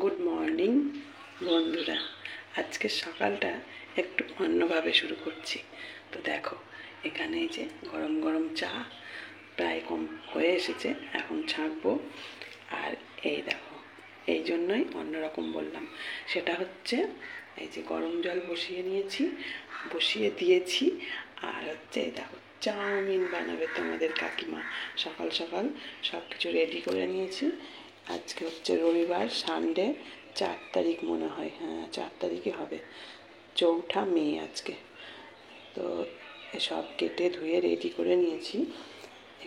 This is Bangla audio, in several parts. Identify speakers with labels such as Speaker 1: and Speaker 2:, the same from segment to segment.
Speaker 1: গুড মর্নিং বন্ধুরা। আজকে সকালটা একটু অন্যভাবে শুরু করছি। তো দেখো, এখানে এই যে গরম গরম চা প্রায় কম হয়ে এসেছে, এখন ছাঁকবো। আর এই দেখো, এই জন্যই অন্যরকম বললাম। সেটা হচ্ছে এই যে গরম জল বসিয়ে দিয়েছি। আর হচ্ছে এই দেখো, চাউমিন বানাবে তোমাদের কাকিমা। সকাল সকাল সব কিছু রেডি করে নিয়েছি। আজকে হচ্ছে রবিবার, সানডে, 4 তারিখ মনে হয়, হ্যাঁ 4 তারিখে হবে, 4ঠা মে আজকে। তো এসব কেটে ধুয়ে রেডি করে নিয়েছি।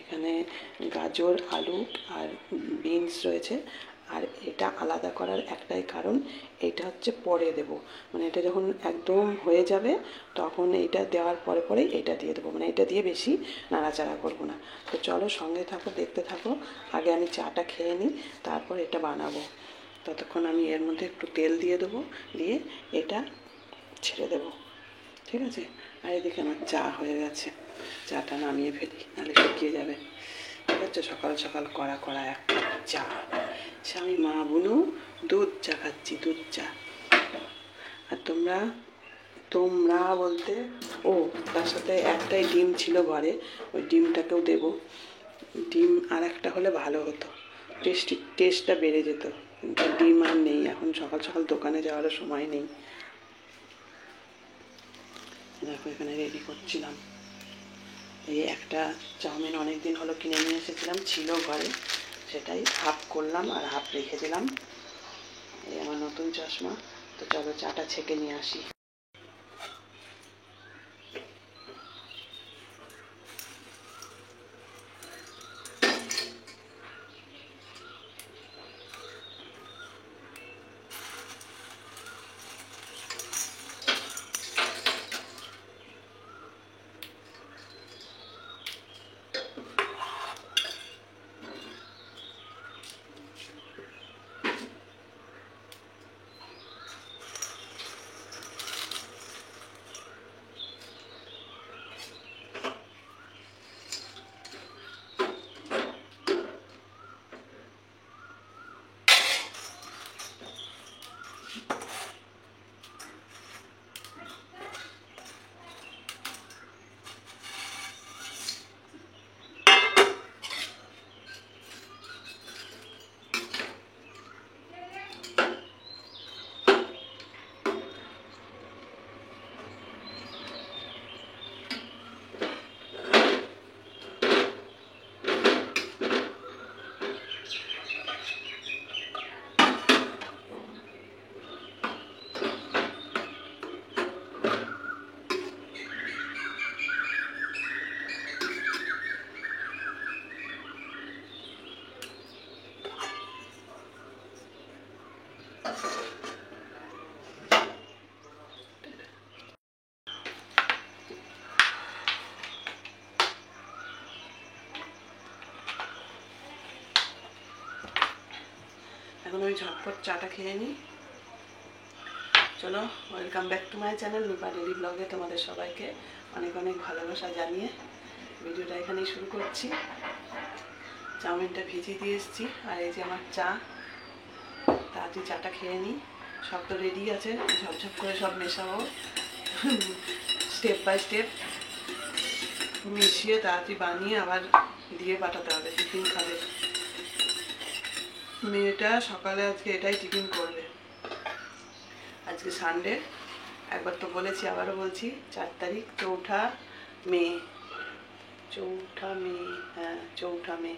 Speaker 1: এখানে গাজর, আলু আর বিনস রয়েছে। আর এটা আলাদা করার একটাই কারণ, এটা হচ্ছে পরে দেব, মানে এটা যখন একদম হয়ে যাবে তখন এইটা দেওয়ার পরে পরেই এটা দিয়ে দেবো, মানে এটা দিয়ে বেশি নাড়াচাড়া করবো না। তো চলো সঙ্গে থাকো, দেখতে থাকো। আগে আমি চাটা খেয়ে নিই, তারপর এটা বানাবো। ততক্ষণ আমি এর মধ্যে একটু তেল দিয়ে দেবো, দিয়ে এটা ছেড়ে দেবো, ঠিক আছে? আর এদিকে আমার চা হয়ে গেছে, চাটা নামিয়ে ফেলি, নাহলে শুকিয়ে যাবে। ঠিক আছে, সকাল সকাল কড়া কড়া এক কাপ চা। আমি মা বুনু দুধ চা খাচ্ছি, দুধ চা। আর তোমরা বলতে, ও তার সাথে একটাই ডিম ছিল ঘরে, ওই ডিমটাকেও দেবো। ডিম আর একটা হলে ভালো হতো, টেস্টটা বেড়ে যেত। কিন্তু ডিম আর নেই, এখন সকাল সকাল দোকানে যাওয়ারও সময় নেই। দেখো এখানে রেডি করছিলাম। এই একটা চাউমিন অনেক দিন হলো কিনে নিয়ে এসেছিলাম, ছিল ঘরে, সেটাই হাফ করলাম আর হাফ রেখে দিলাম। এই আমার নতুন চশমা। তো চলো চাটা ছেঁকে নিয়ে আসি। এখন ওই ঝটপট চাটা খেয়ে নিই। চলো, welcome back to my channel Rupa daily ব্লগে তোমাদের সবাইকে অনেক অনেক ভালোবাসা জানিয়ে ভিডিওটা এখানেই শুরু করছি। চাউমিনটা ভিজিয়ে দিয়ে এসেছি, আর এই যে আমার চা। তাড়াতাড়ি চাটা খেয়ে নিই। সব তো রেডি আছে, ঝপঝপ করে সব মেশাবো, স্টেপ বাই স্টেপ মিশিয়ে তাড়াতাড়ি বানিয়ে আবার দিয়ে পাঠাতে হবে, টিফিন খাবে। মেয়েটা সকালে আজকে এটাই টিফিন করবে। আজকে সানডে, একবার তো বলেছি, আবারও বলছি, 4 তারিখ, 4ঠা মে। 4ঠা মে, হ্যাঁ 4ঠা মে,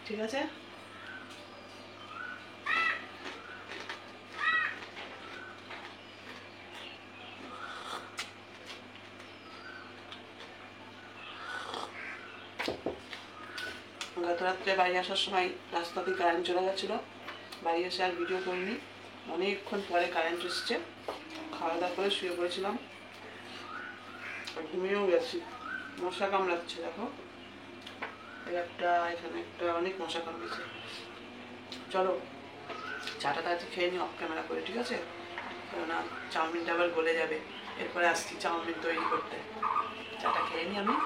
Speaker 1: ঠিক আছে। গত রাত্রে বাড়ি আসার সময় রাস্তাতে কারেন্ট চলে গেছিলো, বাড়ি এসে আর ভিডিও করিনি। অনেকক্ষণ পরে কারেন্ট এসছে, খাওয়া দাওয়া করে শুয়ে পড়েছিলাম, ঘুমিয়েও গেছি। মশা কামড়াচ্ছে, দেখো এখানে একটা অনেক মশা কামড়েছে। চলো চাটা তাড়াতাড়ি খেয়ে নিই অফ ক্যামেরা করে, ঠিক আছে? কেননা চাউমিনটা আবার গলে যাবে, এরপরে আসছি চাউমিন তৈরি করতে। চাটা খেয়ে নিই আমি।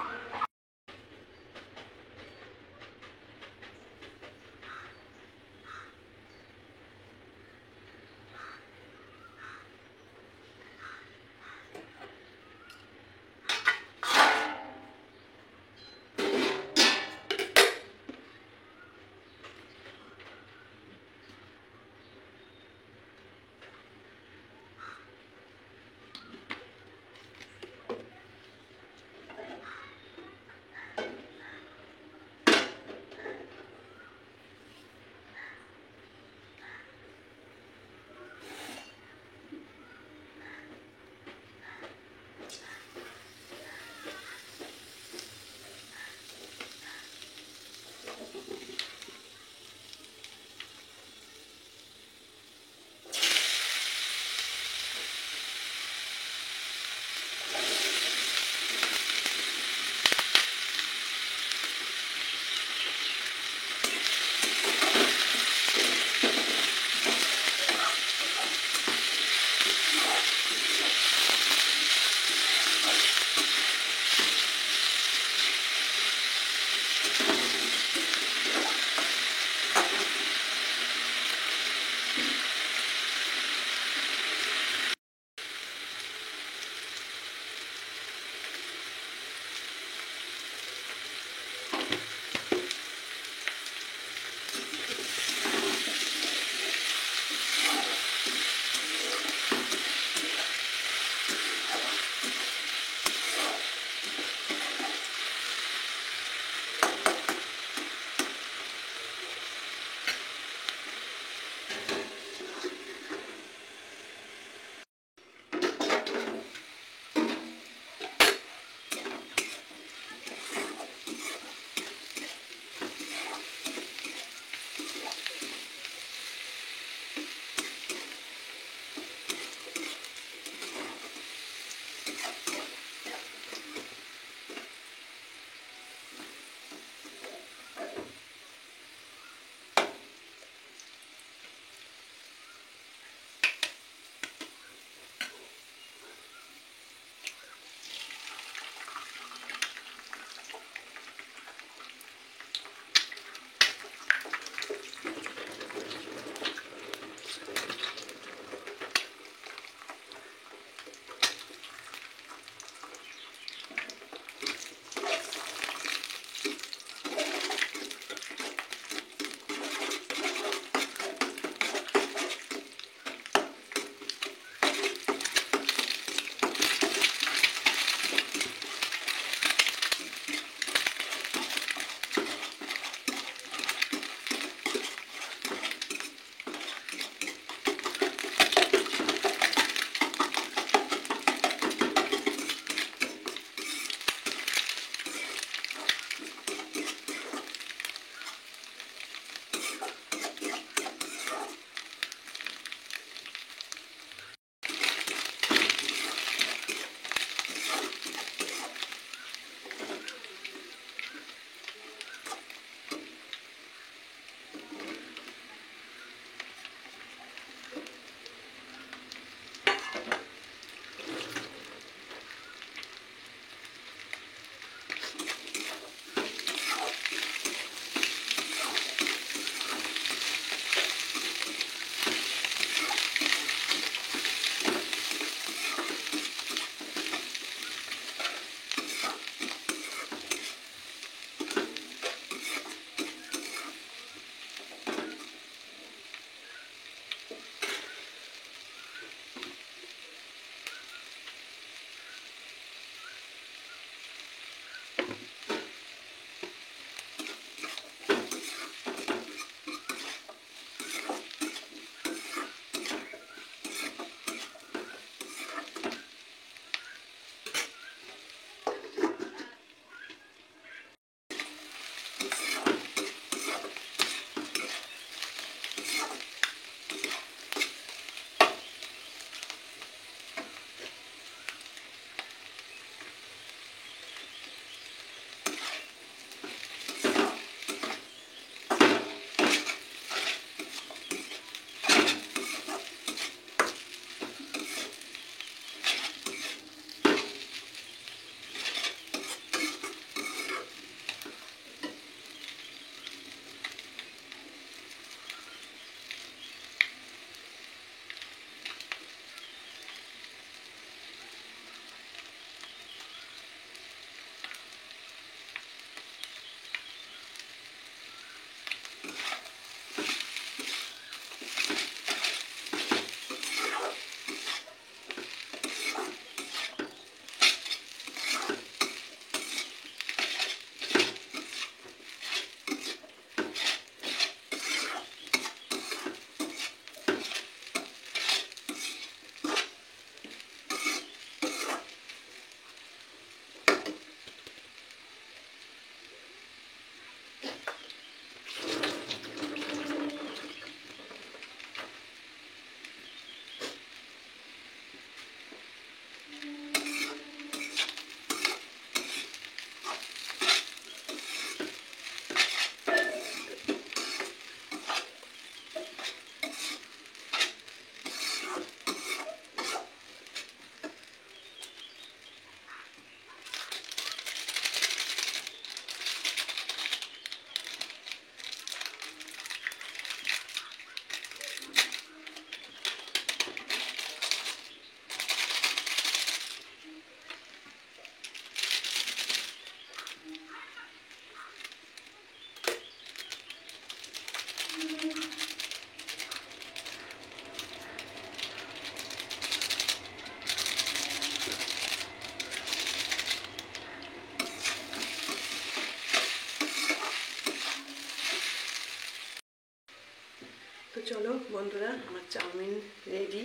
Speaker 1: চলো বন্ধুরা, আমার চাউমিন রেডি।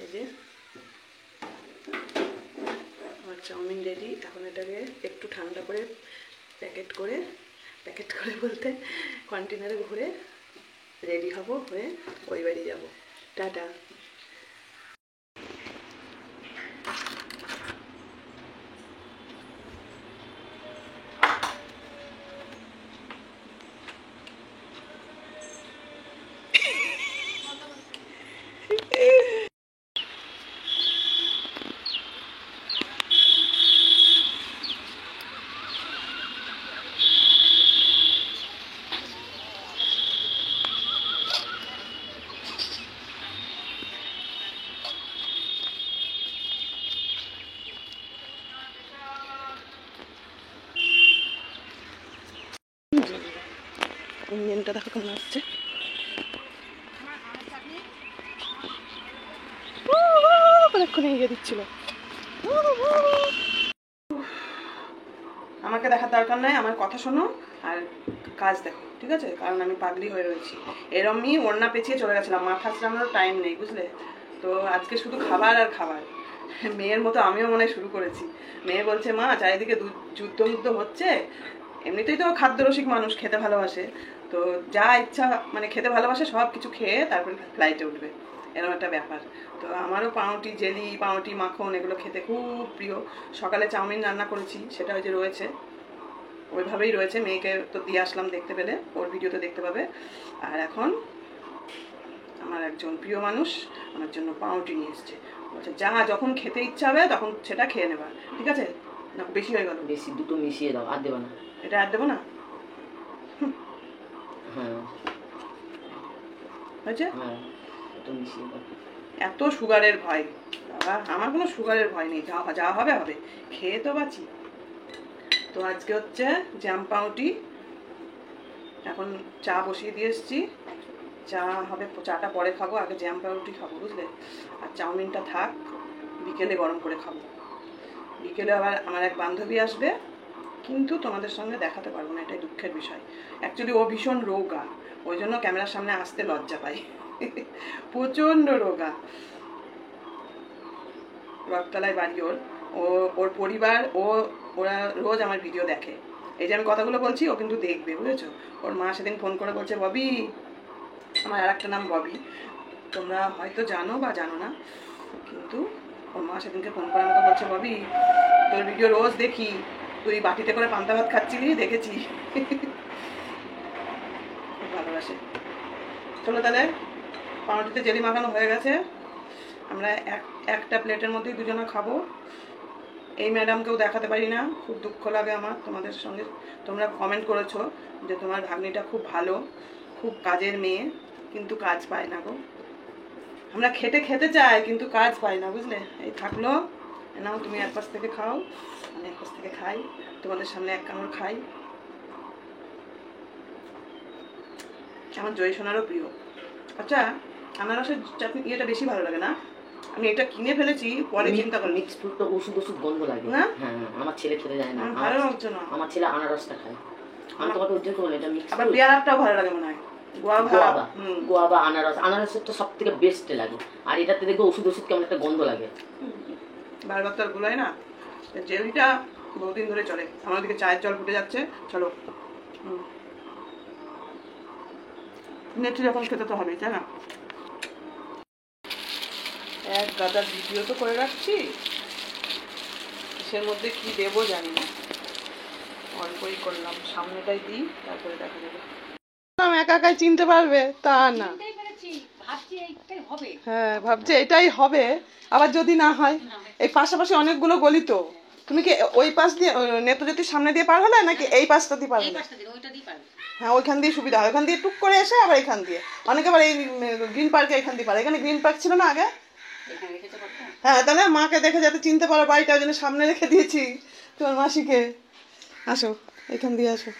Speaker 1: এই যে আমার চাউমিন রেডি। এখন এটাকে একটু ঠান্ডা করে প্যাকেট করে বলতে কন্টেনারে ভরে রেডি হব, হয়ে ওই বাড়ি যাবো। টাটা। ইঞ্জিনটা দেখো কেমন আসছে। অনেকক্ষণ এগিয়ে দিচ্ছিল। আমাকে দেখার দরকার নাই, আমার কথা শোনো আর কাজ দেখো, ঠিক আছে? কারণ আমি পাগলি হয়ে রয়েছি। এরমই ওড়না পেঁচিয়ে চলে গেছিলাম, মাথা চালানোর টাইম নেই, বুঝলে তো। আজকে শুধু খাবার আর খাবার। মেয়ের মতো আমিও মনে শুরু করেছি। মেয়ে বলছে, মা চারিদিকে যুদ্ধ হচ্ছে। এমনিতেই তো খাদ্যরসিক মানুষ, খেতে ভালোবাসে, তো যা ইচ্ছা মানে খেতে ভালোবাসে, সব কিছু খেয়ে তারপরে ফ্লাইটে উঠবে, এরকম একটা ব্যাপার। তো আমারও পাউরুটি জেলি, পাউরুটি মাখন এগুলো খেতে খুব প্রিয়। সকালে চাউমিন রান্না করেছি, সেটা ওই যে রয়েছে, ওইভাবেই রয়েছে। মেয়েকে তো দিয়ে আসলাম, দেখতে পেলে, ওর ভিডিওতে দেখতে পাবে। আর এখন আমার একজন প্রিয় মানুষ আমার জন্য পাউরুটি নিয়ে এসছে। বলছে যা যখন খেতে ইচ্ছা হবে তখন সেটা খেয়ে নেবা, ঠিক আছে? না বেশি হয়ে গেল?
Speaker 2: বেশি, দুটো মিশিয়ে দাও, আর দেবো না।
Speaker 1: এটা আর দেবো না?
Speaker 2: হ্যাঁ
Speaker 1: হয়েছে?
Speaker 2: হ্যাঁ, একটু মিশিয়ে দাও।
Speaker 1: এত সুগারের ভয় বাবা? আমার কোনো সুগারের ভয় নেই, যা হবে হবে, খেয়ে তো বাঁচি। তো আজকে হচ্ছে জ্যাম পাউরুটি। এখন চা বসিয়ে দিয়ে এসছি, চা হবে, চাটা পরে খাবো, আগে জ্যাম পাউরুটি খাবো, বুঝলে। আর চাউমিনটা থাক, বিকেলে গরম করে খাবো। বিকেলে আবার আমার এক বান্ধবী আসবে, কিন্তু তোমাদের সঙ্গে দেখাতে পারবো না, এটাই দুঃখের বিষয়। অ্যাকচুয়ালি ও ভীষণ রোগা, ওই জন্য ক্যামেরার সামনে আসতে লজ্জা পাই। প্রচণ্ড রোগা। রথতলায় বাড়ি ওর। ওর পরিবার, ওরা রোজ আমার ভিডিও দেখে। এই যে আমি কথাগুলো বলছি, ও কিন্তু দেখবে, বুঝেছো? ওর মা সেদিন ফোন করে বলছে, ববি, আমার আর একটা নাম ববি, তোমরা হয়তো জানো বা জানো না, কিন্তু ওর মা সেদিনকে ফোন করে আমাকে বলছে, ববি তোর ভিডিও রোজ দেখি, তুই বাটিতে করে পান্তা ভাত খাচ্ছিলি, দেখেছি। খুব ভালোবাসে। চলো তাহলে, পাউরুটিতে জেলি মাখানো হয়ে গেছে, আমরা একটা প্লেটের মধ্যেই দুজনে খাবো। এই ম্যাডামকেও দেখাতে পারি না, খুব দুঃখ লাগে আমার তোমাদের সঙ্গে। তোমরা কমেন্ট করেছো যে তোমার ভাগ্নিটা খুব ভালো, খুব কাজের মেয়ে, কিন্তু কাজ পায় না গো। আমরা খেতে চাই, কিন্তু কাজ পাই না, বুঝলে। এই থাকলো, নাও তুমি এক পাশ থেকে খাও, আমি এক পাশ থেকে খাই, তোমাদের সামনে এক কামড় খাই। আমার জয় সোনারও প্রিয়। আচ্ছা, আনারসের চাটনি ইয়েটা বেশি ভালো লাগে না? আমি এটা কিনে ফেলেছি, পরে চিন্তা করলাম
Speaker 2: মিক্স ফ্রুট তো ওষুধ গন্ধ লাগে
Speaker 1: না।
Speaker 2: হ্যাঁ, আমার ছেলে খেতে যায় না,
Speaker 1: ভালো লাগছে না।
Speaker 2: আমার ছেলে আনারসটা খায়। আমি তোমাকে উজ্জ্বল করবো, এটা মিক্স।
Speaker 1: আবার পেয়ারাটাও ভালো লাগে মনে হয়,
Speaker 2: গোয়াবা আনারসের তো সব থেকে বেস্ট লাগে। আর এটাতে দেখবো ওষুধ কেমন একটা গন্ধ লাগে।
Speaker 1: বারবার তো আর গুলাই না, জেলিটা বহুদিন ধরে চলে। আমার দিকে চায়ের জল ফুটে যাচ্ছে, চলো। নেটে যখন খেতে তো হবেই, তাই না? এক গাদার ভিডিও তো করে রাখছি, কিসের মধ্যে কি দেবো জানি না, অল্পই করলাম, সামনেটাই দিই, তারপরে দেখা যাবে। একা একাই চিনতে পারবে তা না, হ্যাঁ ভাবছি এটাই হবে, আবার যদি না হয়। এই পাশাপাশি অনেকগুলো গলি তো, তুমি কি ওই পাশ দিয়ে নেত্রজ্যোতির সামনে দিয়ে পার হলে, নাকি এই পাশটা দিয়ে পার হলে? হ্যাঁ, ওইখান দিয়ে সুবিধা হয়, ওইখান দিয়ে টুক করে এসে আবার এখান দিয়ে, অনেকে আবার এই গ্রিন পার্কে এখান দিয়ে পারে। এখানে গ্রিন পার্ক ছিল না আগে? হ্যাঁ, তাহলে মাকে দেখে যাতে চিনতে পারো বাড়িটা, ওই জন্য সামনে রেখে দিয়েছি তোমার মাসিকে। আসো, এখান দিয়ে আসো,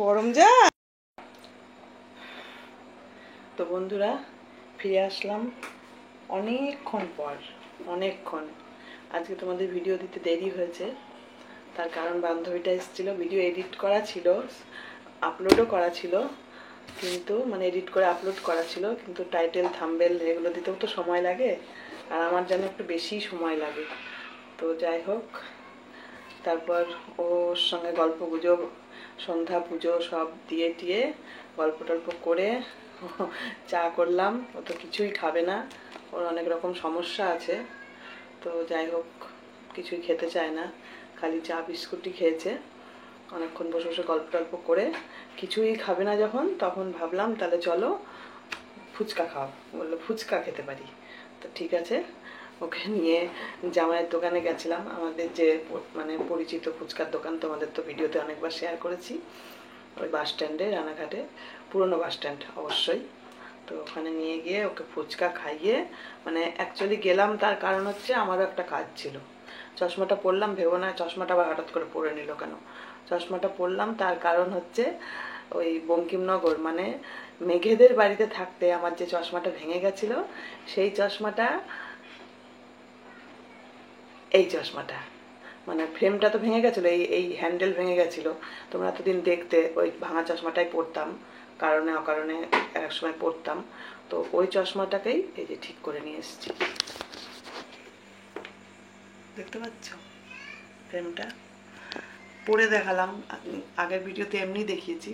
Speaker 1: গরম যা। তো বন্ধুরা, ফিরে আসলাম অনেকক্ষণ পর, অনেকক্ষণ। আজকে তোমাদের ভিডিও দিতে দেরি হয়েছে, তার কারণ বান্ধবীটা এসেছিলো, ভিডিও এডিট করা ছিল, আপলোডও করা ছিল, কিন্তু মানে এডিট করে আপলোড করা ছিল, কিন্তু টাইটেল থাম্বনেল এগুলো দিতেও তো সময় লাগে, আর আমার যেন একটু বেশি সময় লাগে। তো যাই হোক, তারপর ওর সঙ্গে গল্প গুজব, সন্ধ্যা পুজো সব দিয়ে টিয়ে গল্প টল্প করে চা করলাম। ও তো কিছুই খাবে না, ওর অনেক রকম সমস্যা আছে। তো যাই হোক, কিছুই খেতে চায় না, খালি চা বিস্কুটই খেয়েছে। অনেকক্ষণ বসে বসে গল্প টল্প করে কিছুই খাবে না যখন, তখন ভাবলাম তাহলে চলো ফুচকা খাও। বললো ফুচকা খেতে পারি, তো ঠিক আছে। ওকে নিয়ে জামাইয়ের দোকানে গেছিলাম, আমাদের যে মানে পরিচিত ফুচকার দোকান, তোমাদের তো ভিডিওতে অনেকবার শেয়ার করেছি, ওই বাস স্ট্যান্ডে, রানাঘাটে, পুরনো বাস স্ট্যান্ড অবশ্যই। তো ওখানে নিয়ে গিয়ে ওকে ফুচকা খাইয়ে, মানে অ্যাকচুয়ালি গেলাম তার কারণ হচ্ছে আমারও একটা কাজ ছিল। চশমাটা পরলাম, ভেবো না চশমাটা আবার হঠাৎ করে পরে নিল কেন। চশমাটা পরলাম তার কারণ হচ্ছে ওই বঙ্কিমনগর মানে মেঘেদের বাড়িতে থাকতে আমার যে চশমাটা ভেঙে গেছিল, সেই চশমাটা, এই চশমাটা মানে ফ্রেমটা তো ভেঙে গেছিলো, এই হ্যান্ডেল ভেঙে গেছিলো। তোমরা এতদিন দেখতে ওই ভাঙা চশমাটাই পরতাম, কারণে অকারণে এক সময় পরতাম। তো ওই চশমাটাকেই এই যে ঠিক করে নিয়ে এসেছি, দেখতে পাচ্ছ ফ্রেমটা। পরে দেখালাম, আগের ভিডিওতে এমনি দেখিয়েছি,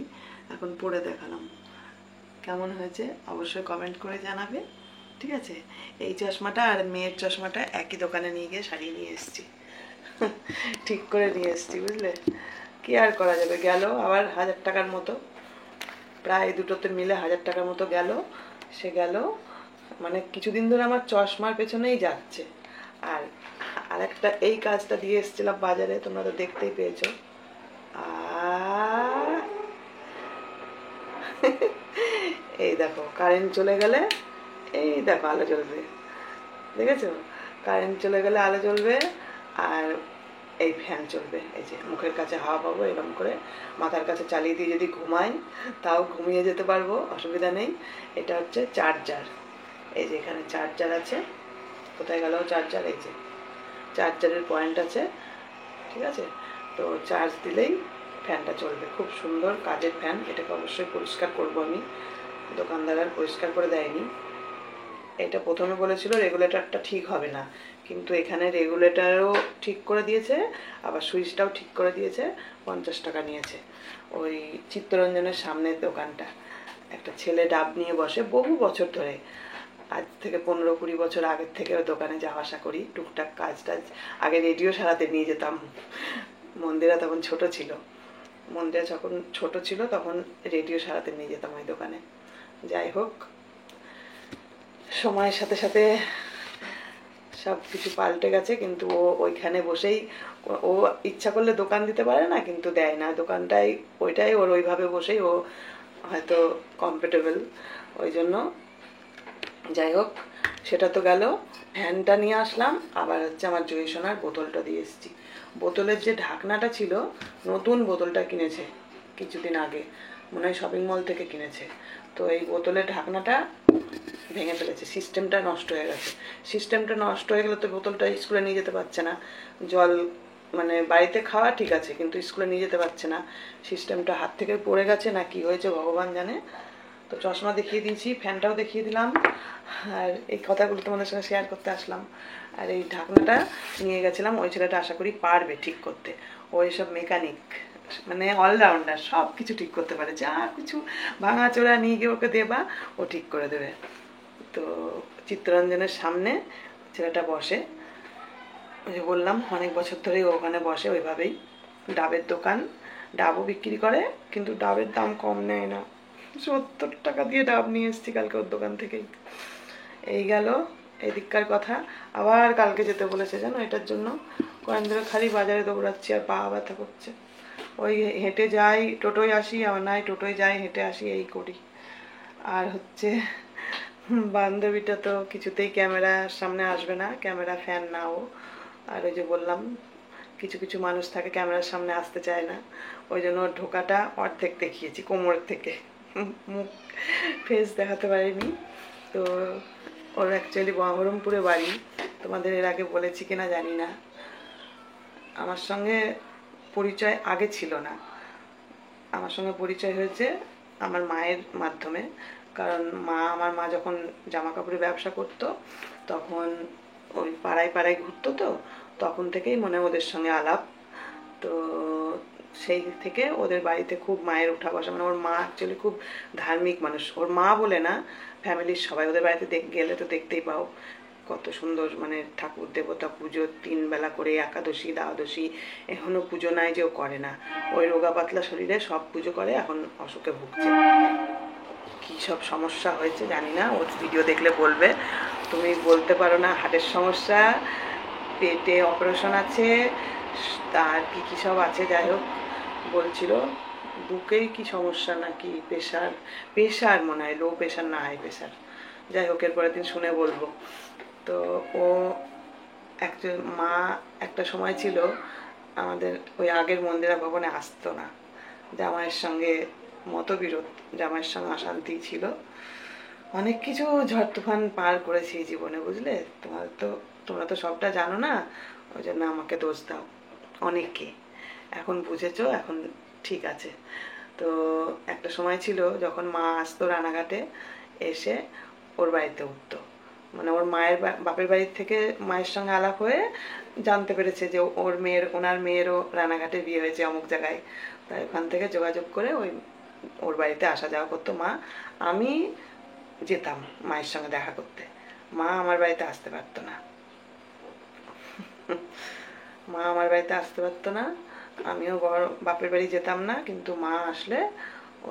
Speaker 1: এখন পরে দেখালাম। কেমন হয়েছে অবশ্যই কমেন্ট করে জানাবে, ঠিক আছে। এই চশমাটা আর মেয়ের চশমাটা একই দোকানে নিয়ে গিয়ে সারিয়ে নিয়ে এসেছি, ঠিক করে নিয়ে এসেছি, বুঝলে। কি আর করা যাবে, গেল আবার 1000 টাকার মতো, প্রায় দুটোতে মিলে 1000 টাকার মতো গেল। সে গেল মানে কিছুদিন ধরে আমার চশমার পেছনেই যাচ্ছে। আর আরেকটা এই কাজটা দিয়ে এসেছিলাম বাজারে, তোমরা তো দেখতেই পেয়েছো। আর এই দেখো কারেন্ট চলে গেলে, এই দেখো আলো জ্বলবে, দেখেছো? কারেন্ট চলে গেলে আলো জ্বলবে, আর এই ফ্যান চলবে। এই যে মুখের কাছে হাওয়া পাবো, এরকম করে মাথার কাছে চালিয়ে দিয়ে যদি ঘুমাই তাও ঘুমিয়ে যেতে পারবো, অসুবিধা নেই। এটা হচ্ছে চার্জার, এই যে এখানে চার্জার আছে। কোথায় গেল চার্জার? এই যে চার্জারের পয়েন্ট আছে, ঠিক আছে। তো চার্জ দিলেই ফ্যানটা চলবে, খুব সুন্দর কাজের ফ্যান। এটাকে অবশ্যই পরিষ্কার করবো আমি, দোকানদার আর পরিষ্কার করে দেয়নি। এটা প্রথমে বলেছিল রেগুলেটরটা ঠিক হবে না, কিন্তু এখানে রেগুলেটরও ঠিক করে দিয়েছে, আবার সুইচটাও ঠিক করে দিয়েছে। 50 টাকা নিয়েছে। ওই চিত্তরঞ্জনের সামনের দোকানটা, একটা ছেলে ডাব নিয়ে বসে বহু বছর ধরে, আজ থেকে 15-20 বছর আগের থেকে ওই দোকানে যাওয়া আসা করি, টুকটাক কাজ টাজ। আগে রেডিও সারাতে নিয়ে যেতাম, মন্দিরা তখন ছোট ছিল, মন্দিরা যখন ছোট ছিল তখন রেডিও সারাতে নিয়ে যেতাম ওই দোকানে। যাই হোক, সময়ের সাথে সাথে সব কিছু পাল্টে গেছে, কিন্তু ও ওইখানে বসেই, ও ইচ্ছা করলে দোকান দিতে পারে না, কিন্তু দেয় না দোকানটাই, ওইটাই ওর ওইভাবে বসেই ও হয়তো কমফোর্টেবল, ওই জন্য। যাই হোক, সেটা তো গেল। ফ্যানটা নিয়ে আসলাম, আবার হচ্ছে আমার জয়ী সোনার বোতলটা দিয়ে এসেছি। বোতলের যে ঢাকনাটা ছিল, নতুন বোতলটা কিনেছে কিছুদিন আগে, মনে হয় শপিং মল থেকে কিনেছে। তো এই বোতলের ঢাকনাটা ভেঙে ফেলেছে, সিস্টেমটা নষ্ট হয়ে গেছে। সিস্টেমটা নষ্ট হয়ে গেলে তো বোতলটা স্কুলে নিয়ে যেতে পারছে না, জল মানে বাড়িতে খাওয়া ঠিক আছে, কিন্তু স্কুলে নিয়ে যেতে পারছে না। সিস্টেমটা হাত থেকে পড়ে গেছে না কি হয়েছে ভগবান জানে। তো চশমা দেখিয়ে দিয়েছি, ফ্যানটাও দেখিয়ে দিলাম, আর এই কথাগুলো তোমাদের সঙ্গে শেয়ার করতে আসলাম। আর এই ঢাকনাটা নিয়ে গেছিলাম, ওই ছেলেটা আশা করি পারবে ঠিক করতে। ও এসব মেকানিক, মানে অলরাউন্ডার, সব কিছু ঠিক করতে পারে, যা কিছু ভাঙাচোরা নিয়ে গিয়ে ওকে দেবা ও ঠিক করে দেবে। তো চিত্তরঞ্জনের সামনে ছেলেটা বসে, ওই যে বললাম অনেক বছর ধরেই ওখানে বসে ওইভাবেই, ডাবের দোকান, ডাবও বিক্রি করে, কিন্তু ডাবের দাম কম নেয় না। 70 টাকা দিয়ে ডাব নিয়ে এসেছি কালকে ওর দোকান থেকেই। এই গেল এদিককার কথা। আবার কালকে যেতে বলেছে জানো, এটার জন্য কয়েকদিন ধরে খালি বাজারে দৌড়াচ্ছি আর পা ব্যথা করছে। ওই হেঁটে যাই, টোটোয় আসি, আবার নাই টোটোয় যাই, হেঁটে আসি, এই করি। আর হচ্ছে বান্ধবীটা তো কিছুতেই ক্যামেরার সামনে আসবে না, ক্যামেরা ফ্যান না ও। আর ওই যে বললাম কিছু কিছু মানুষ থাকে ক্যামেরার সামনে আসতে চায় না, ওই জন্য ওর ঢোকাটা অর্ধেক দেখিয়েছি, কোমর থেকে, মুখ ফেস দেখাতে পারিনি। তো ওর অ্যাকচুয়ালি বহরমপুরে বাড়ি, তোমাদের এর আগে বলেছি কিনা জানি না। আমার সঙ্গে পরিচয় আগে ছিল না, আমার সঙ্গে পরিচয় হয়েছে আমার মায়ের মাধ্যমে। কারণ আমার মা যখন জামা কাপড়ের ব্যবসা করতো তখন ওই পাড়ায় পাড়ায় ঘুরতো, তো তখন থেকেই মনে হয় ওদের সঙ্গে আলাপ। তো সেই থেকে ওদের বাড়িতে খুব মায়ের উঠা বসা, মানে ওর মা অ্যাকচুয়ালি খুব ধার্মিক মানুষ। ওর মা বলে না, ফ্যামিলির সবাই ওদের বাড়িতে গেলে তো দেখতেই পাও কত সুন্দর, মানে ঠাকুর দেবতা পুজো 3 বেলা করে, একাদশী দ্বাদশী, এখনো পুজো নাই যে ও করে না। ওই রোগা পাতলা শরীরে সব পুজো করে, এখন অসুখে ভুগছে। কী সব সমস্যা হয়েছে জানি না, ওর ভিডিও দেখলে বলবে। তুমি বলতে পারো না, হার্টের সমস্যা, পেটে অপারেশন আছে, আর কি কি সব আছে, যাই হোক বলছিল। বুকেই কি সমস্যা নাকি প্রেশার, প্রেশার মনে হয়, লো প্রেশার না হাই প্রেশার, যাই হোক এর পরের দিন শুনে বলবো। তো ও একজন মা একটা সময় ছিল আমাদের ওই আগের মন্দিরা ভবনে আসতো না, জামাইয়ের সঙ্গে মতবিরোধ, জামাইয়ের সঙ্গে অশান্তি ছিল, অনেক কিছু ঝড় তুফান পার করেছি এই জীবনে, বুঝলে। তোমরা তো সবটা জানো না, ওই জন্য আমাকে দোষ দাও অনেকে। এখন বুঝেছো, এখন ঠিক আছে। তো একটা সময় ছিল যখন মা আসতো রানাঘাটে, এসে ওর বাড়িতে উঠতো, মানে ওর মায়ের বাপের বাড়ির থেকে মায়ের সঙ্গে আলাপ হয়ে জানতে পেরেছে যে ওনার মেয়েরও রানাঘাটে বিয়ে হয়েছে অমুক জায়গায়। তাই ওখান থেকে যোগাযোগ করে ওর বাড়িতে আসা যাওয়া করতো মা। আমি যেতাম মায়ের সঙ্গে দেখা করতে, মা আমার বাড়িতে আসতে পারতো না। মা আমার বাড়িতে আসতে পারতো না, আমিও বাপের বাড়ি যেতাম না, কিন্তু মা আসলে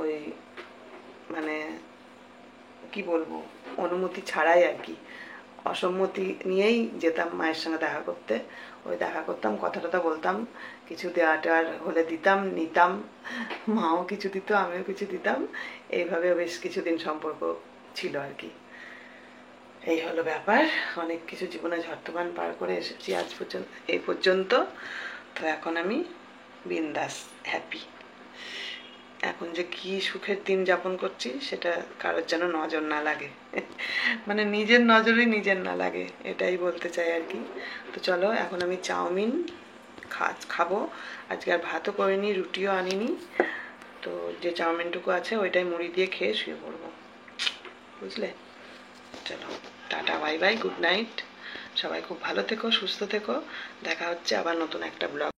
Speaker 1: ওই মানে কি বলবো, অনুমতি ছাড়াই আর কি, অসম্মতি নিয়েই যেতাম মায়ের সঙ্গে দেখা করতে। ওই দেখা করতাম, কথা টথা বলতাম, কিছু দেওয়া টেওয়ার হলে দিতাম, নিতাম, মাও কিছু দিত, আমিও কিছু দিতাম, এইভাবে বেশ কিছুদিন সম্পর্ক ছিল আর কি। এই হলো ব্যাপার, অনেক কিছু জীবনে ঝড় পার করে এসেছি আজ পর্যন্ত, এই পর্যন্ত। তো এখন আমি বিন্দাস, হ্যাপি। এখন যে কি সুখের দিন যাপন করছি সেটা কারোর যেন নজর না লাগে, মানে নিজের নজরই নিজের না লাগে, এটাই বলতে চাই আর কি। তো চলো, এখন আমি চাউমিন খাবো। আজকে আর ভাতও করিনি, রুটিও আনিনি, তো যে চাউমিনটুকু আছে ওইটাই মুড়ি দিয়ে খেয়ে শুয়ে পড়বো, বুঝলে। চলো, tata, bye bye, good night. সবাই খুব ভালো থেকো, সুস্থ থেকো, দেখা হচ্ছে আবার নতুন একটা ব্লগ।